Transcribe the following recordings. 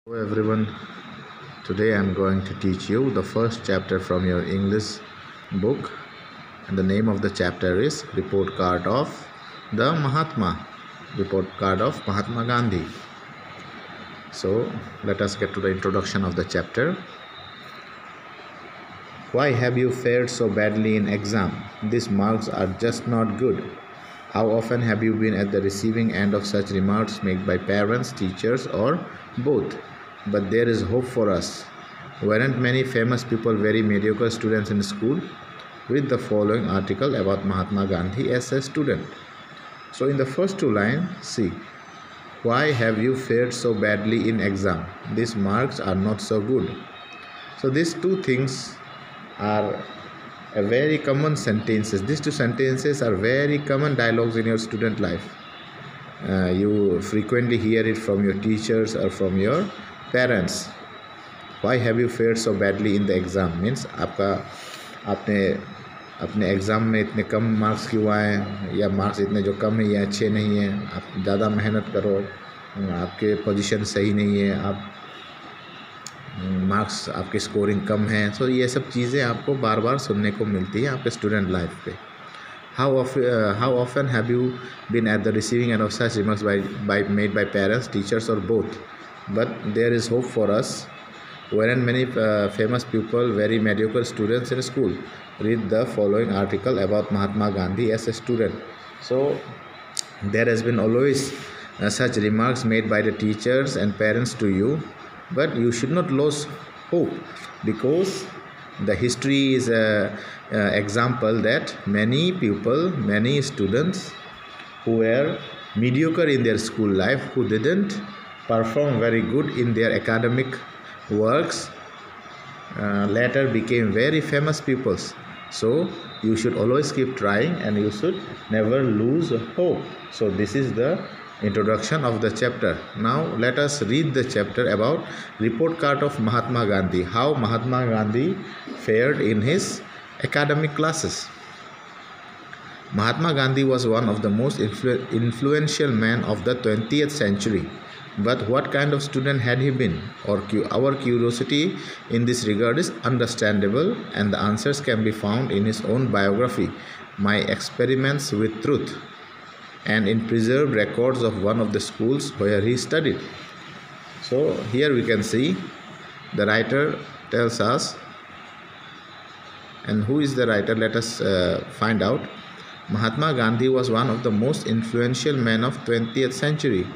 Hello everyone, today I am going to teach you the first chapter from your English book, and the name of the chapter is Report Card of the Report Card of Mahatma Gandhi. So let us get to the introduction of the chapter. Why have you fared so badly in exam? These marks are just not good. How often have you been at the receiving end of such remarks made by parents, teachers, or both? But there is hope for us. Weren't many famous people very mediocre students in school? Read the following article about Mahatma Gandhi as a student. So in the first two lines, see, why have you fared so badly in exam? These marks are not so good. So these two things are a very common sentences. These two sentences are very common dialogues in your student life. You frequently hear it from your teachers or from your parents. Why have you fared so badly in the exam means आपने अपने exam में इतने कम marks क्यों आए, या marks इतने जो कम है ये अच्छे नहीं हैं, आप ज़्यादा मेहनत करो, आपके पोजीशन सही नहीं है, आप मार्क्स आपकी स्कोरिंग कम है. सो ये सब चीज़ें आपको बार बार सुनने को मिलती है आपके स्टूडेंट लाइफ पे. How often have you been at the receiving end of such remarks made by parents, teachers, or both? But there is hope for us. Weren't many famous people very mediocre students in school? Read the following article about Mahatma Gandhi as a student. So there has been always such remarks made by the teachers and parents to you, but you should not lose hope, because the history is a example that many people, many students who were mediocre in their school life, who didn't perform very good in their academic works, later became very famous people. So you should always keep trying and you should never lose hope. So this is the introduction of the chapter. Now let us read the chapter about Report Card of Mahatma Gandhi, how Mahatma Gandhi fared in his academic classes. Mahatma Gandhi was one of the most influential men of the 20th century. But what kind of student had he been? Our curiosity in this regard is understandable, and the answers can be found in his own biography, My Experiments with Truth, and in preserved records of one of the schools where he studied. So here we can see the writer tells us, and who is the writer? Let us find out. Mahatma Gandhi was one of the most influential men of 20th century.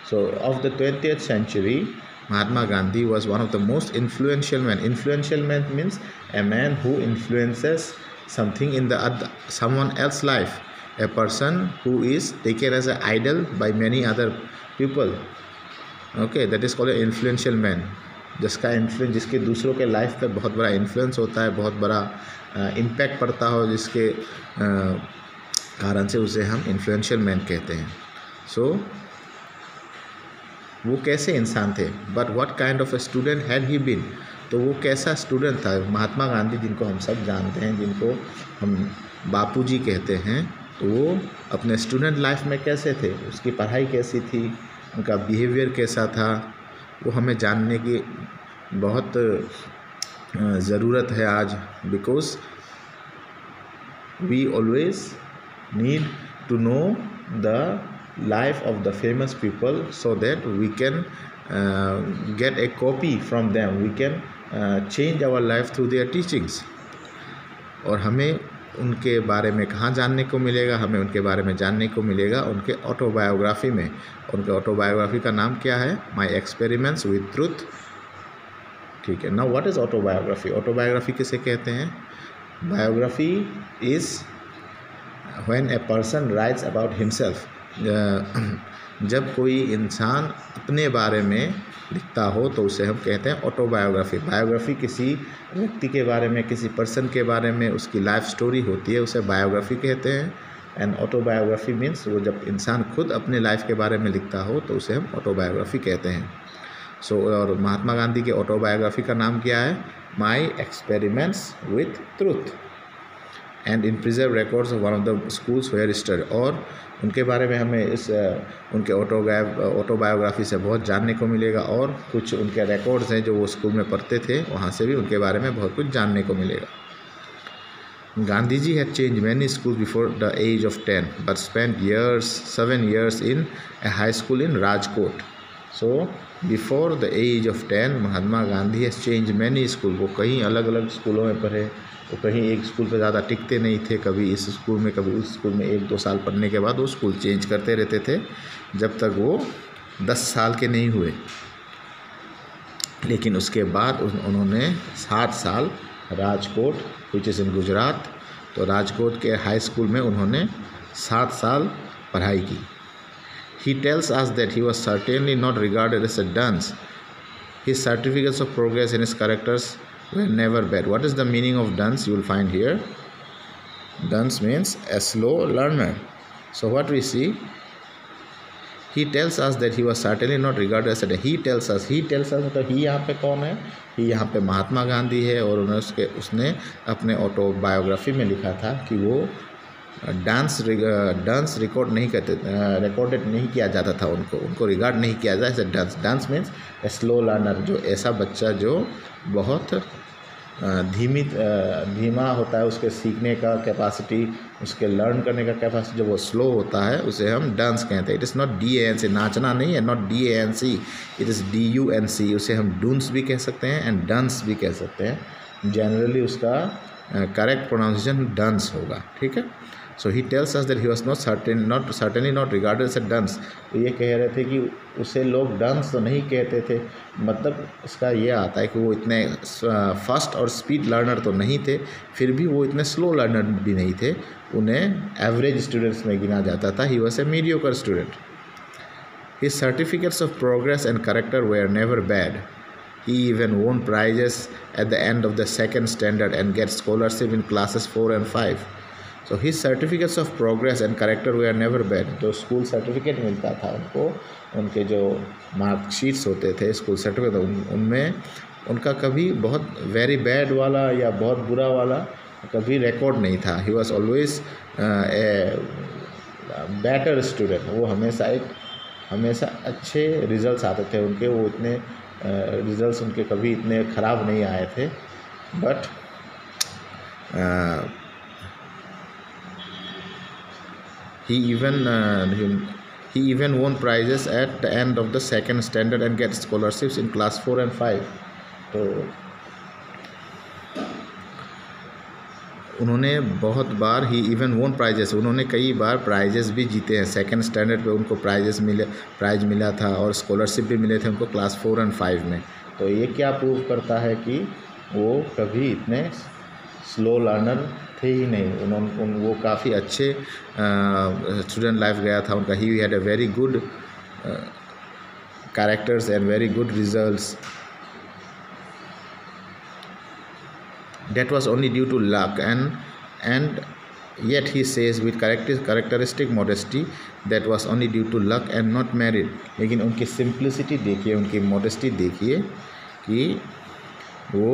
So of the 20th century, Mahatma Gandhi was one of the most influential men. Influential man means a man who influences something in someone else's life. A person who is taken as an idol by many other people. Okay, that is called an influential man. जिसका influence, जिसके दूसरों के life पे बहुत बड़ा influence होता है, बहुत बड़ा इम्पैक्ट पड़ता हो, जिसके कारण से उसे हम इन्फ्लुएंशियल मैन कहते हैं. सो वो कैसे इंसान थे? But what kind of a student had he been? तो वो कैसा स्टूडेंट था? महात्मा गांधी, जिनको हम सब जानते हैं, जिनको हम बापूजी कहते हैं, तो वो अपने स्टूडेंट लाइफ में कैसे थे? उसकी पढ़ाई कैसी थी? उनका बिहेवियर कैसा था? वो हमें जानने की बहुत ज़रूरत है आज, because we always need to know the life of the famous people so that we can get a copy from them. We can change our life through their teachings. और हमें उनके बारे में कहाँ जानने को मिलेगा? हमें उनके बारे में जानने को मिलेगा उनके ऑटोबायोग्राफी में. उनके ऑटोबायोग्राफी का नाम क्या है? My Experiments with truth. ठीक है. Now what is autobiography? Autobiography किसे कहते हैं? Biography is when a person writes about himself. जब कोई इंसान अपने बारे में लिखता हो तो उसे हम कहते हैं ऑटोबायोग्राफी. बायोग्राफी किसी व्यक्ति के बारे में, किसी पर्सन के बारे में उसकी लाइफ स्टोरी होती है, उसे बायोग्राफी कहते हैं. एंड ऑटोबायोग्राफी मीन्स वो जब इंसान खुद अपने लाइफ के बारे में लिखता हो तो उसे हम ऑटोबायोग्राफी कहते हैं. सो और महात्मा गांधी के ऑटोबायोग्राफी का नाम क्या है? My Experiments with Truth. And in preserve records of one of the schools where study, और उनके बारे में हमें इस उनके ऑटोबायोग्राफी से बहुत जानने को मिलेगा, और कुछ उनके रिकॉर्ड्स हैं जो वो स्कूल में पढ़ते थे, वहाँ से भी उनके बारे में बहुत कुछ जानने को मिलेगा. Gandhiji had changed many schools before the age of 10, but spent 7 years in a high school in Rajkot. So, before the age of 10, Mahatma Gandhi has changed many schools. वो कहीं अलग अलग स्कूलों में पढ़े, वो कहीं एक स्कूल पे ज़्यादा टिकते नहीं थे, कभी इस स्कूल में कभी उस स्कूल में. 1-2 साल पढ़ने के बाद वो स्कूल चेंज करते रहते थे जब तक वो 10 साल के नहीं हुए. लेकिन उसके बाद उन्होंने 7 साल Rajkot which is in Gujarat, तो राजकोट के हाई स्कूल में उन्होंने 7 साल पढ़ाई की. He tells us that he was certainly not regarded as a dunce. His certificates of progress and his characters were never bad. What is the meaning of dunce? You will find here. Dunce means a slow learner. So what we see? He tells us that he was certainly not regarded as a. He tells us मतलब ही यहाँ पे कौन है? ही यहाँ पे महात्मा गांधी है, और उसने अपने ऑटोबायोग्राफी में लिखा था कि वो डांस रिकॉर्ड नहीं करते, रिकॉर्डेड नहीं किया जाता था, उनको रिगार्ड नहीं किया जाता dance. Dance means a slow learner, जो ऐसा बच्चा जो बहुत धीमा होता है, उसके सीखने का कैपेसिटी, उसके लर्न करने का कैपेसिटी, जब वो स्लो होता है उसे हम डांस कहते हैं. इट इज़ नॉट DANC, नाचना नहीं है, not DANC, it is DUNC. उसे हम डूंस भी कह सकते हैं एंड डांस भी कह सकते हैं. जनरली उसका करेक्ट प्रोनाउंसिएशन डांस होगा. ठीक है. So he tells us that he was certainly not regarded as a dunce. तो ये कह रहे थे कि उसे लोग डंस तो नहीं कहते थे, मतलब इसका ये आता है कि वो इतने फास्ट और स्पीड लर्नर तो नहीं थे, फिर भी वो इतने स्लो लर्नर भी नहीं थे, उन्हें एवरेज स्टूडेंट्स में गिना जाता था. He was a mediocre student. His certificates of progress and character were never bad. He even won prizes at the end of the second standard and get scholarship in classes 4 and 5. So his certificates of progress and character were never bad. जो school certificate मिलता था उनको, उनके जो marksheets होते थे school certificate, उनमें उनका कभी बहुत वेरी बैड वाला या बहुत बुरा वाला कभी रिकॉर्ड नहीं था. He was always a better student. वो हमेशा अच्छे रिजल्ट्स आते थे उनके, वो इतने रिजल्ट्स उनके कभी इतने ख़राब नहीं आए थे. But he even won prizes at the end of the second standard and get scholarships in class 4 and 5. तो उन्होंने बहुत बार ही इवन वोन प्राइजेस, उन्होंने कई बार प्राइजेस भी जीते हैं. सेकंड स्टैंडर्ड पे उनको प्राइज मिला था और स्कॉलरशिप भी मिले थे उनको क्लास 4 और 5 में. तो ये क्या प्रूव करता है कि वो कभी इतने स्लो लर्नर थे ही नहीं. वो काफ़ी अच्छे स्टूडेंट लाइफ गया था उनका. He had a very good characters and very good results. That was only due to luck, and yet he says with characteristic modesty that was only due to luck and not merit. लेकिन उनकी simplicity देखिए, उनकी modesty देखिए कि वो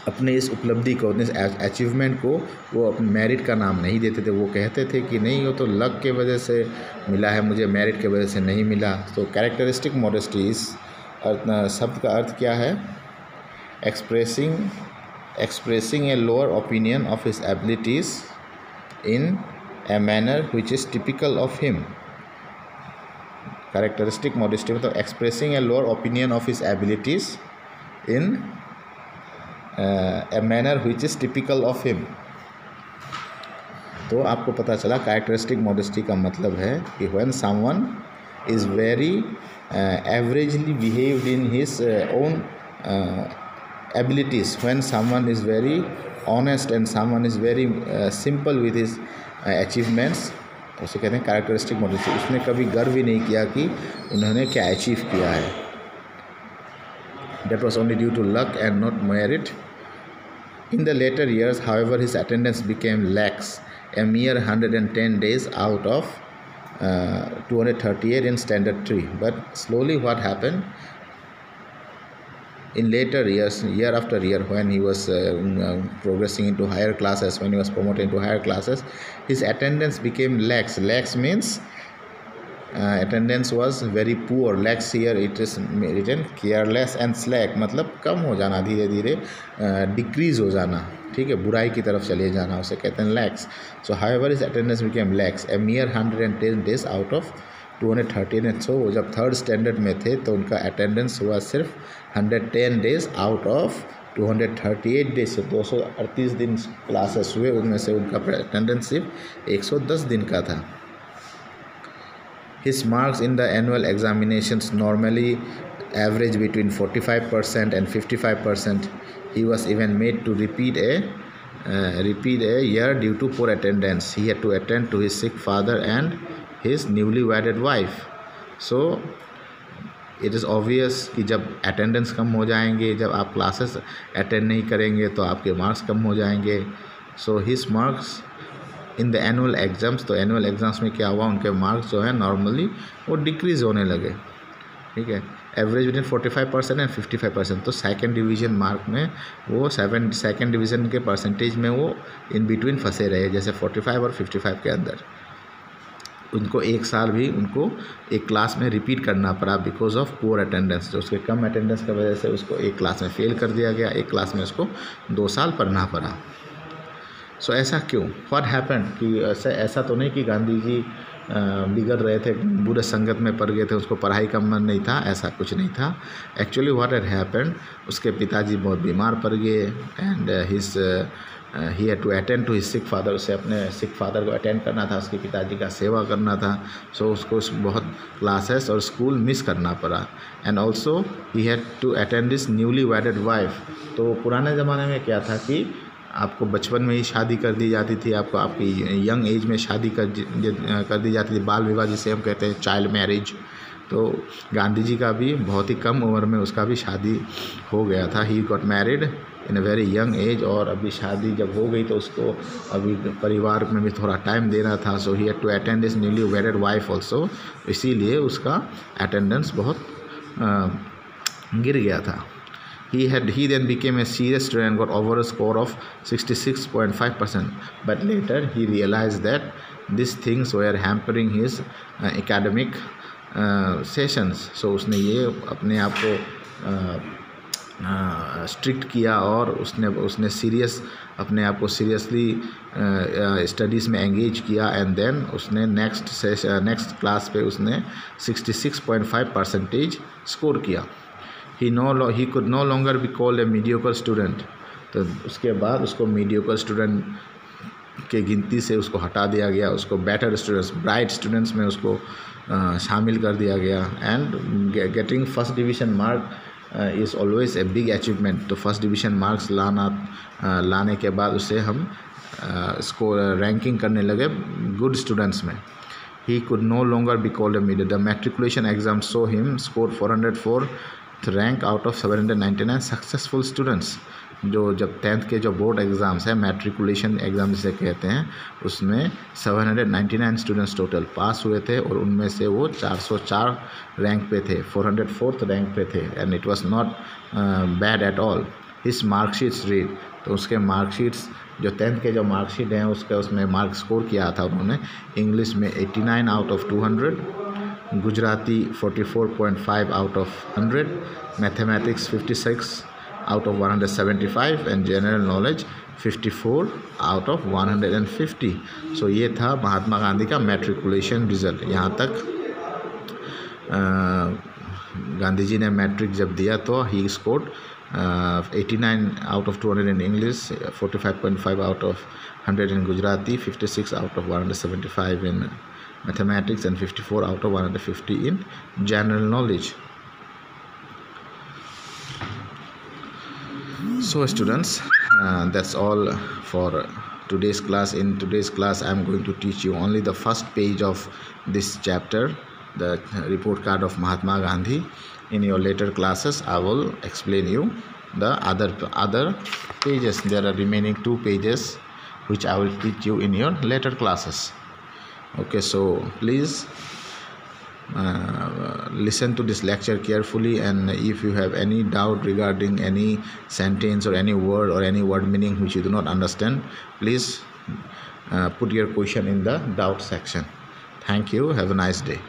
अपने इस उपलब्धि को, अपने अचीवमेंट को वो अपने मेरिट का नाम नहीं देते थे. वो कहते थे कि नहीं, वो तो लक के वजह से मिला है, मुझे मेरिट के वजह से नहीं मिला. तो कैरेक्टरिस्टिक मॉडेस्टी, इस शब्द का अर्थ क्या है? expressing a lower opinion of his abilities in a manner which is typical of him. Characteristic modesty मतलब expressing a lower opinion of his abilities in a manner which is typical of him. तो आपको पता चला characteristic modesty का मतलब है कि when someone is very averagely behaved in his own abilities, when someone is very honest and someone is very simple with his achievements, उसे कहते हैं कैरेक्टरिस्टिक मॉडेस्टी. उसने कभी गर्व ही नहीं किया कि उन्होंने क्या अचीव किया है. That was only due to luck and not merit. In the later years, however, his attendance became lax, a mere 110 days out of 238 in standard 3. But slowly what happened? In later years, year after year, when he was progressing into higher classes, when he was promoted into higher classes, his attendance became lax. Lax means attendance was very poor. Lax here it is written careless and slack, मतलब कम हो जाना, धीरे धीरे decrease हो जाना, ठीक है, बुराई की तरफ चले जाना, उसे कहते हैं लैक्स. सो however his attendance became lakhs, A मियर 110 days out of 213. सो वो जब थर्ड स्टैंडर्ड में थे तो उनका अटेंडेंस हुआ सिर्फ 110 days आउट ऑफ 238 days. से 238 दिन क्लासेस हुए, उनमें से उनका अटेंडेंस सिर्फ 110 दिन का था. His marks in the annual examinations normally average between 45% and 55%. He was even made to repeat a year due to poor attendance. He had to attend to his sick father and his newly wedded wife. So it is obvious कि जब attendance कम हो जाएंगे, जब आप classes attend नहीं करेंगे तो आपके marks कम हो जाएंगे. So his marks in the annual exams, तो एनुअल एग्ज़ाम्स में क्या हुआ, उनके मार्क्स जो है नॉर्मली वो डिक्रीज़ होने लगे, ठीक है. Average between 45% and 55%. तो सेकंड डिवीज़न मार्क में वो सेकंड डिवीज़न के परसेंटेज में वो इन बिटवीन फंसे रहे, जैसे 45 और 55 के अंदर. उनको एक साल भी उनको एक क्लास में रिपीट करना पड़ा बिकॉज ऑफ पुअर अटेंडेंस. जो उसके कम अटेंडेंस की वजह से उसको एक क्लास में फेल कर दिया गया, एक क्लास में उसको 2 साल पढ़ना पड़ा. सो ऐसा क्यों, व्हाट हैपेंड, कि ऐसा तो नहीं कि गांधी जी बिगड़ रहे थे, बुरे संगत में पड़ गए थे, उसको पढ़ाई का मन नहीं था, ऐसा कुछ नहीं था. एक्चुअली व्हाट हैड हैपेंड, उसके पिताजी बहुत बीमार पड़ गए and he had to attend to his sick father. उसे अपने सिक फादर को अटेंड करना था, उसके पिताजी का सेवा करना था. सो उसको बहुत क्लासेस और स्कूल मिस करना पड़ा. And also he had to attend this newly wedded wife. तो पुराने ज़माने में क्या था कि आपको बचपन में ही शादी कर दी जाती थी, आपको आपकी यंग एज में शादी कर दी जाती थी, बाल विवाह जिसे हम कहते हैं, चाइल्ड मैरिज. तो गांधी जी का भी बहुत ही कम उम्र में उसका भी शादी हो गया था. He got married in a very young age. और अभी शादी जब हो गई तो उसको अभी परिवार में भी थोड़ा टाइम देना था. So he had to attend this newly wedded wife also. इसीलिए उसका अटेंडेंस बहुत गिर गया था. He then became a serious student and got over a score of 66.5%. But later he realized that these things were hampering his academic sessions. So उसने ये अपने आप को स्ट्रिक्ट किया और उसने अपने आप को सीरियसली स्टडीज़ में एंगेज किया. एंड देन उसने नेक्स्ट क्लास पे उसने 66.5% स्कोर किया. He could no longer be called a mediocre student. तो उसके बाद उसको mediocre student के गिनती से उसको हटा दिया गया, उसको better students, bright students में उसको शामिल कर दिया गया. And getting first division mark is always a big achievement. तो first division marks लाने के बाद उसे हम इसको रैंकिंग करने लगे good students में. He could no longer be called a mediocre. The matriculation exam saw him score 404 rank out of 799 successful students. जो जब 10th के जो बोर्ड एग्ज़ाम्स है, मैट्रिकुलेशन एग्ज़ाम जिसे कहते हैं, उसमें 799 स्टूडेंट्स टोटल पास हुए थे और उनमें से वो 404 रैंक पे थे, 404th रैंक पे थे. And it was not bad at all. His marksheets read, तो उसके मार्कशीट्स जो 10th के जो मार्कशीट हैं उसमें मार्क स्कोर किया था उन्होंने. इंग्लिश में 89 out of 200, Gujarati 44.5 out of 100, mathematics 56 out of 175 and general knowledge 54 out of 150. सो ये था महात्मा गांधी का मैट्रिकुलेशन रिज़ल्ट. यहाँ तक गांधी जी ने मैट्रिक जब दिया तो he scored 89 out of 200 in English, 45.5 out of 100 in Gujarati, 56 out of 175 in mathematics and 54 out of 150 in general knowledge. So students, that's all for today's class. In today's class I am going to teach you only the first page of this chapter, the report card of Mahatma Gandhi. In your later classes I will explain you the other pages. There are remaining 2 pages which I will teach you in your later classes. Okay, so please listen to this lecture carefully, and if you have any doubt regarding any sentence or any word meaning which you do not understand, please put your question in the doubt section. Thank you. Have a nice day.